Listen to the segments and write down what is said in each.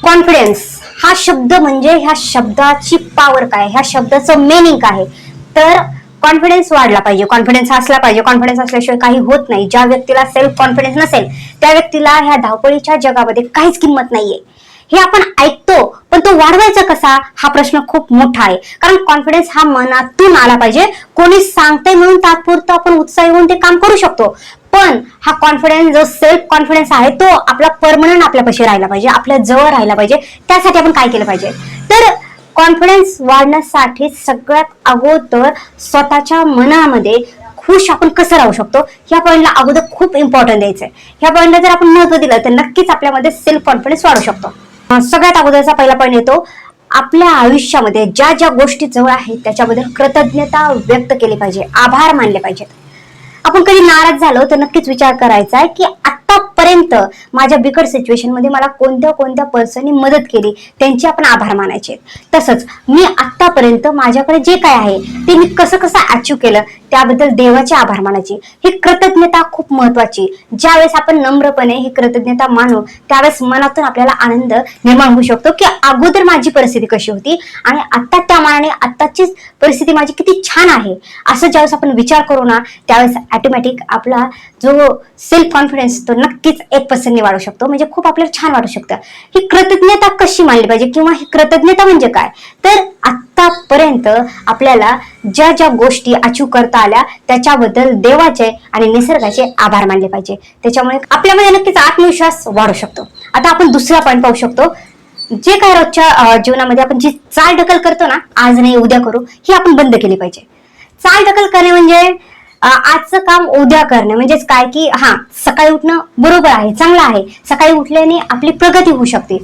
Confidence हा शब्द म्हणजे ह्या शब्दाची पॉवर काय, ह्या शब्दाचं मेनिंग काय. तर कॉन्फिडन्स वाढला पाहिजे, कॉन्फिडन्स असला पाहिजे. कॉन्फिडन्स असल्याशिवाय काही होत नाही. ज्या व्यक्तीला सेल्फ कॉन्फिडन्स नसेल त्या व्यक्तीला ह्या धावपळीच्या जगामध्ये काहीच किंमत नाहीये. हे आपण ऐकतो, पण तो वाढवायचा कसा हा प्रश्न खूप मोठा आहे. कारण कॉन्फिडन्स हा मनातून आला पाहिजे. कोणी सांगते म्हणून तात्पुरतं आपण उत्साही होऊन ते काम करू शकतो, पण हा कॉन्फिडन्स जो सेल्फ कॉन्फिडन्स आहे तो आपला परमनंट आपल्यापाशी राहिला पाहिजे, आपल्या जवळ राहिला पाहिजे. त्यासाठी आपण काय केलं पाहिजे, तर कॉन्फिडन्स वाढण्यासाठी सगळ्यात अगोदर स्वतःच्या मनामध्ये खुश आपण कसं राहू शकतो ह्या पॉईंटला अगोदर खूप इम्पॉर्टंट द्यायचंय. ह्या पॉईंटला जर आपण महत्व दिलं तर नक्कीच आपल्यामध्ये सेल्फ कॉन्फिडन्स वाढू शकतो. सगळ्यात अगोदरचा पहिला पॉईंट येतो, आपल्या आयुष्यामध्ये ज्या ज्या गोष्टी जवळ आहेत त्याच्याबद्दल कृतज्ञता व्यक्त केली पाहिजे, आभार मानले पाहिजेत. आपण कधी नाराज झालो तर नक्कीच विचार करायचा आहे की आतापर्यंत माझ्या बिकट सिच्युएशन मध्ये मला कोणत्या कोणत्या पर्सननी मदत केली त्यांचे आपण आभार मानायचे. तसंच मी आतापर्यंत माझ्याकडे जे काय आहे ते मी कसं कसं अचीव केलं त्याबद्दल देवाचे आभार मानायचे. ही कृतज्ञता खूप महत्वाची. ज्यावेळेस आपण नम्रपणे ही कृतज्ञता मानू त्यावेळेस मनातून आपल्याला आनंद निर्माण होऊ शकतो की अगोदर माझी परिस्थिती कशी होती आणि आता त्या मानाने आताची परिस्थिती माझी किती छान आहे. असं ज्यावेळेस आपण विचार करू ना त्यावेळेस ऑटोमॅटिक आपला जो सेल्फ कॉन्फिडन्स तो नक्कीच 1% वाढू शकतो. म्हणजे खूप आपल्याला छान वाटू शकतं. ही कृतज्ञता कशी मानली पाहिजे किंवा ही कृतज्ञता म्हणजे काय, तर आतापर्यंत आपल्याला ज्या ज्या गोष्टी अचीव करता आल्या त्याच्याबद्दल देवाचे आणि निसर्गाचे आभार मानले पाहिजे. त्याच्यामुळे आपल्यामध्ये नक्कीच आत्मविश्वास वाढू शकतो. आता आपण दुसरा पॉईंट पाहू शकतो, जे काय रोजच्या जीवनामध्ये आपण जी चालढकल करतो ना, आज नाही उद्या करू, ही आपण बंद केली पाहिजे. चालढकल करणे म्हणजे आजचं काम उद्या करणे. म्हणजेच काय की सकाळी उठणं बरोबर आहे, चांगलं आहे, सकाळी उठल्याने आपली प्रगती होऊ शकते.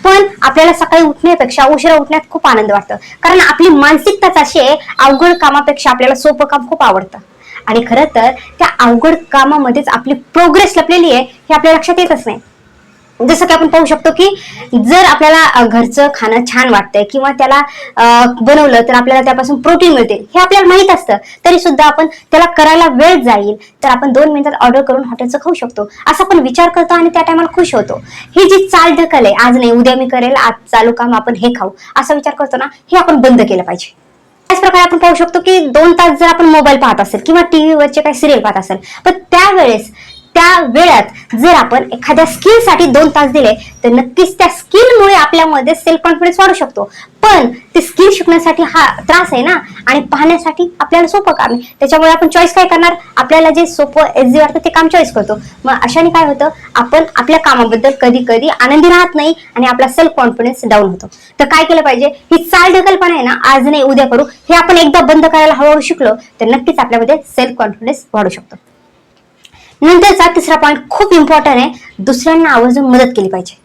पण आपल्याला सकाळी उठण्यापेक्षा उशिरा उठण्यात खूप आनंद वाटतो. कारण आपली मानसिकताच अशी आहे, अवघड कामापेक्षा आपल्याला सोपं काम खूप आवडतं. आणि खरं तर त्या अवघड कामामध्येच आपली प्रोग्रेस लपलेली आहे हे आपल्या लक्षात येतच नाही. जसं की आपण पाहू शकतो की जर आपल्याला घरचं खाणं छान वाटतंय किंवा त्याला बनवलं तर आपल्याला त्यापासून प्रोटीन मिळते हे आपल्याला माहित असतं, तरी सुद्धा आपण त्याला करायला वेळ जाईल तर आपण 2 मिनिटात ऑर्डर करून हॉटेलचं खाऊ शकतो असं आपण विचार करतो आणि त्या टायमाला खुश होतो. ही जी चालढकल आहे, आज नाही उद्या मी करेल, आज चालू काम आपण हे खाऊ असा विचार करतो ना, हे आपण बंद केलं पाहिजे. त्याच प्रकारे आपण पाहू शकतो की 2 तास जर आपण मोबाईल पाहत असेल किंवा टीव्हीवरचे काही सिरियल पाहत असेल, पण त्यावेळेस त्या वेळात जर आपण एखाद्या स्किलसाठी 2 तास दिले तर नक्कीच त्या स्किलमुळे आपल्यामध्ये सेल्फ कॉन्फिडन्स वाढू शकतो. पण ते स्किल शिकण्यासाठी हा त्रास आहे ना, आणि पाहण्यासाठी आपल्याला सोपं काम आहे. त्याच्यामुळे आपण चॉईस काय करणार, आपल्याला जे सोपं इझी वाटतं ते काम चॉईस करतो. मग अशाने काय होतं, आपण आपल्या कामाबद्दल कधी कधी आनंदी राहत नाही आणि आपला सेल्फ कॉन्फिडन्स डाऊन होतो. तर काय केलं पाहिजे, ही चालढकलपणा आहे ना, आज नाही उद्या करू, हे आपण एकदा बंद करायला हळूहळू शिकलो तर नक्कीच आपल्यामध्ये सेल्फ कॉन्फिडन्स वाढू शकतो. नंतरचा तिसरा पॉईंट खूप इम्पॉर्टंट आहे, दुसऱ्यांना आवर्जून मदत केली पाहिजे.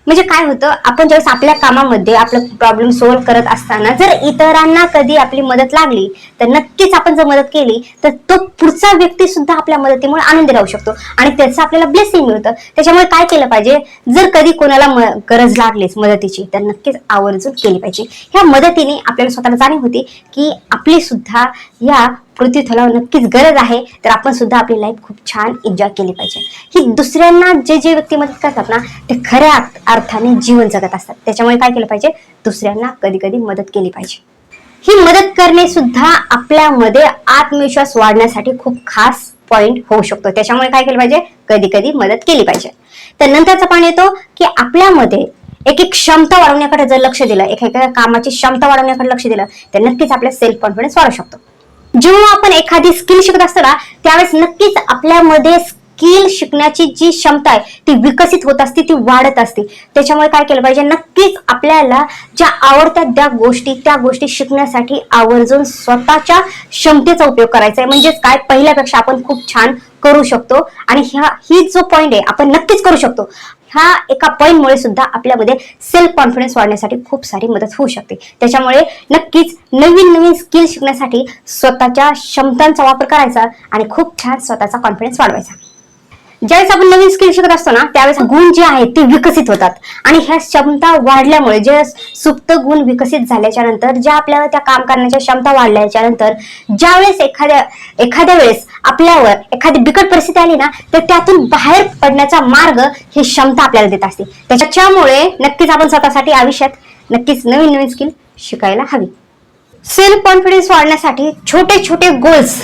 म्हणजे काय होतं, आपण ज्यावेळेस आपल्या कामामध्ये आपलं प्रॉब्लेम सॉल्व्ह करत असताना जर इतरांना कधी आपली मदत लागली तर नक्कीच आपण जर मदत केली तर तो पुढचा व्यक्ती सुद्धा आपल्या मदतीमुळे आनंदी राहू शकतो आणि त्याचं आपल्याला ब्लेसिंग मिळतं. त्याच्यामुळे काय केलं पाहिजे, जर कधी कोणाला गरज लागलीच मदतीची तर नक्कीच आवर्जून केली पाहिजे. ह्या मदतीने आपल्याला स्वतःला जाणीव होती की आपली सुद्धा या पृथ्वीतलावर नक्कीच गरज आहे, तर आपण सुद्धा आपली लाईफ खूप छान एन्जॉय केली पाहिजे. ही दुसऱ्यांना जे व्यक्ती मदत करतात ना ते खऱ्या अर्थाने जीवन जगत असतात. त्याच्यामुळे काय केलं पाहिजे, दुसऱ्यांना कधी कधी मदत केली पाहिजे. ही मदत करणे सुद्धा आपल्यामध्ये आत्मविश्वास वाढण्यासाठी खूप खास पॉइंट होऊ शकतो. त्याच्यामुळे काय केलं पाहिजे, कधी कधी मदत केली पाहिजे. तर नंतरचा पॉइंट येतो की आपल्यामध्ये एक क्षमता वाढवण्याकडे जर लक्ष दिलं, एखाद्या कामाची क्षमता वाढवण्याकडे लक्ष दिलं तर नक्कीच आपला सेल्फ कॉन्फिडन्स वाढू शकतो. जेव्हा आपण एखादी स्किल शिकत असतो ना त्यावेळेस नक्कीच आपल्यामध्ये स्किल शिकण्याची जी क्षमता आहे ती विकसित होत असते, ती वाढत असते. त्याच्यामुळे काय केलं पाहिजे, नक्कीच आपल्याला ज्या आवडत्या त्या गोष्टी शिकण्यासाठी आवर्जून स्वतःच्या क्षमतेचा उपयोग करायचा आहे. म्हणजेच काय, पहिल्यापेक्षा आपण खूप छान करू शकतो आणि ही जो पॉइंट आहे आपण नक्कीच करू शकतो. ह्या एका पॉइंटमुळे सुद्धा आपल्यामध्ये सेल्फ कॉन्फिडन्स वाढण्यासाठी खूप सारी मदत होऊ शकते. त्याच्यामुळे नक्कीच नवीन नवीन स्किल शिकण्यासाठी स्वतःच्या क्षमतांचा वापर करायचा आणि खूप छान स्वतःचा कॉन्फिडन्स वाढवायचा. ज्यावेळेस आपण नवीन स्किल शिकत असतो ना त्यावेळेस गुण जे आहेत ते विकसित होतात आणि ह्या क्षमता वाढल्यामुळे जे सुप्त गुण विकसित झाल्याच्या नंतर ज्या आपल्याला त्या काम करण्याच्या क्षमता वाढल्याच्या नंतर ज्यावेळेस एखाद्या वेळेस आपल्यावर एखादी बिकट परिस्थिती आली ना तर त्यातून बाहेर पडण्याचा मार्ग ही क्षमता आपल्याला देत असते. त्याच्यामुळे नक्कीच आपण स्वतःसाठी आयुष्यात नक्कीच नवीन नवीन स्किल शिकायला हवी. सेल्फ कॉन्फिडन्स वाढण्यासाठी छोटे छोटे गोल्स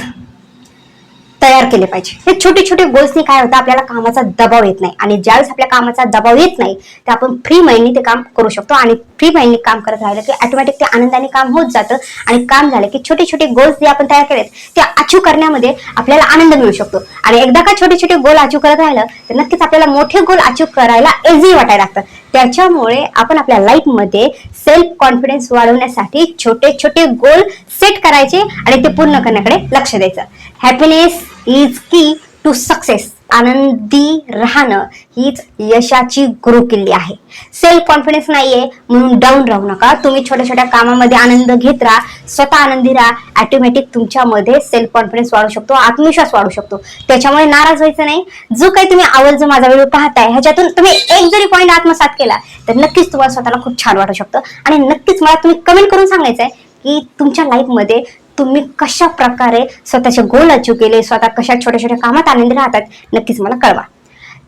तयार केले पाहिजे. हे छोटे छोटे गोल्सनी काय होतं आपल्याला कामाचा दबाव येत नाही आणि ज्यावेळेस आपल्या कामाचा दबाव येत नाही ते आपण फ्री माइंडनी ते काम करू शकतो आणि फ्री माइंडनी काम करत राहिलं की ऑटोमॅटिक ते आनंदाने काम होत जातं आणि काम झालं की छोटे छोटे गोल्स जे आपण तयार केलेत ते अचीव करण्यामध्ये आपल्याला आनंद मिळू शकतो आणि एकदा का छोटे छोटे गोल अचीव करत राहिलं तर नक्कीच आपल्याला मोठे गोल अचीव करायला इझी वाटायला लागतं. त्याच्यामुळे आपण आपल्या लाईफमध्ये सेल्फ कॉन्फिडन्स वाढवण्यासाठी छोटे छोटे गोल सेट करायचे आणि ते पूर्ण करण्याकडे लक्ष द्यायचं. हॅपीनेस इज की टू सक्सेस. आनंदी राहणं हीच यशाची गुरुकिल्ली आहे. सेल्फ कॉन्फिडन्स नाहीये म्हणून डाऊन राहू नका. तुम्ही छोट्या छोट्या कामामध्ये आनंद घेत राहा, स्वतः आनंदी राहा. ऑटोमॅटिक तुमच्यामध्ये सेल्फ कॉन्फिडन्स वाढू शकतो, आत्मविश्वास वाढू शकतो. त्याच्यामुळे नाराज व्हायचं नाही. जो काही तुम्ही आवर्ज माझा व्हिडिओ पाहताय ह्याच्यातून तुम्ही एक जरी पॉईंट आत्मसात केला तर नक्कीच तुम्हाला स्वतःला खूप छान वाटू शकतं आणि नक्कीच मला तुम्ही कमेंट करून सांगायचंय की तुमच्या लाईफमध्ये तुम्ही कशा प्रकारे स्वतःचे गोल अचीव केले, स्वतः कशा छोट्या छोट्या कामात आनंदी राहतात नक्कीच मला कळवा.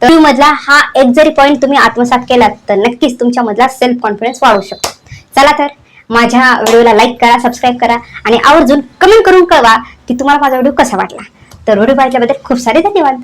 तर मधला हा एक जरी पॉईंट तुम्ही आत्मसात केलात तर नक्कीच तुमच्या मधला सेल्फ कॉन्फिडन्स वाढू शकतो. चला तर माझ्या व्हिडिओला लाईक करा, सबस्क्राईब करा आणि आवर्जून कमेंट करून कळवा की तुम्हाला माझा व्हिडिओ कसा वाटला. तर व्हिडिओ पाहिल्याबद्दल खूप सारे धन्यवाद.